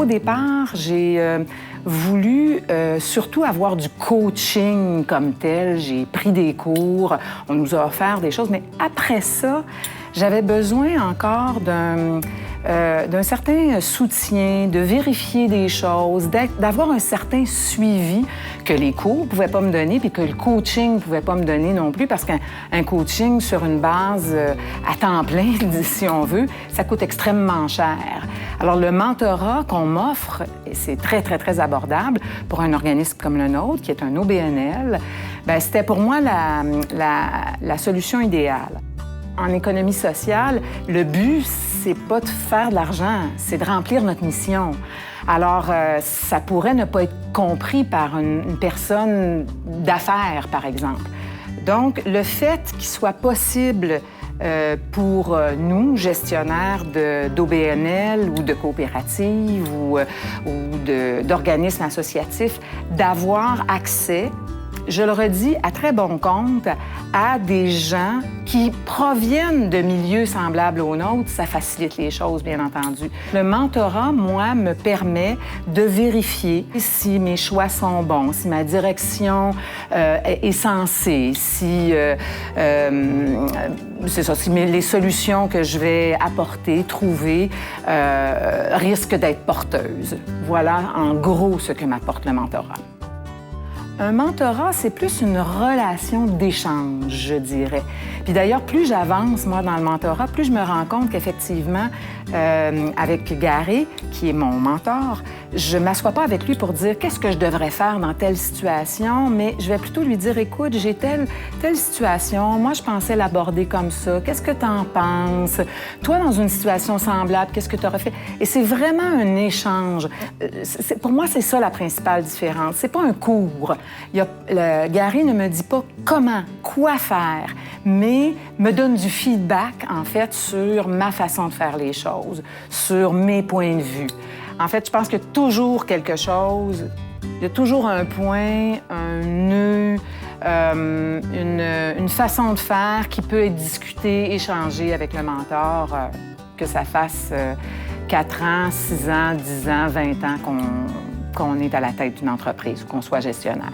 au départ, j'ai voulu surtout avoir du coaching comme tel. J'ai pris des cours, on nous a offert des choses, mais après ça, j'avais besoin encore d'un certain soutien, de vérifier des choses, d'avoir un certain suivi que les cours ne pouvaient pas me donner puis que le coaching ne pouvait pas me donner non plus parce qu'un coaching sur une base à temps plein, si on veut, ça coûte extrêmement cher. Alors, le mentorat qu'on m'offre, c'est très, très, très abordable pour un organisme comme le nôtre, qui est un OBNL, bien, c'était pour moi la solution idéale. En économie sociale, le but, c'est pas de faire de l'argent, c'est de remplir notre mission. Alors, ça pourrait ne pas être compris par une personne d'affaires, par exemple. Donc, le fait qu'il soit possible pour nous, gestionnaires d'OBNL ou de coopératives ou d'organismes associatifs, d'avoir accès, je le redis, à très bon compte, à des gens qui proviennent de milieux semblables aux nôtres, ça facilite les choses, bien entendu. Le mentorat, moi, me permet de vérifier si mes choix sont bons, si ma direction est sensée, si, c'est ça, si les solutions que je vais apporter, trouver, risquent d'être porteuses. Voilà, en gros, ce que m'apporte le mentorat. Un mentorat, c'est plus une relation d'échange, je dirais. Puis d'ailleurs, plus j'avance, moi, dans le mentorat, plus je me rends compte qu'effectivement, avec Gary, qui est mon mentor, je ne m'assois pas avec lui pour dire qu'est-ce que je devrais faire dans telle situation, mais je vais plutôt lui dire, écoute, j'ai telle situation, moi, je pensais l'aborder comme ça, qu'est-ce que tu en penses? Toi, dans une situation semblable, qu'est-ce que tu aurais fait? Et c'est vraiment un échange. Pour moi, c'est ça la principale différence. C'est pas un cours. Gary ne me dit pas comment, quoi faire, mais me donne du feedback, en fait, sur ma façon de faire les choses, sur mes points de vue. En fait, je pense qu'il y a toujours quelque chose, il y a toujours un point, un nœud, une façon de faire qui peut être discutée, échangée avec le mentor, que ça fasse 4 ans, 6 ans, 10 ans, 20 ans qu'on est à la tête d'une entreprise ou qu'on soit gestionnaire.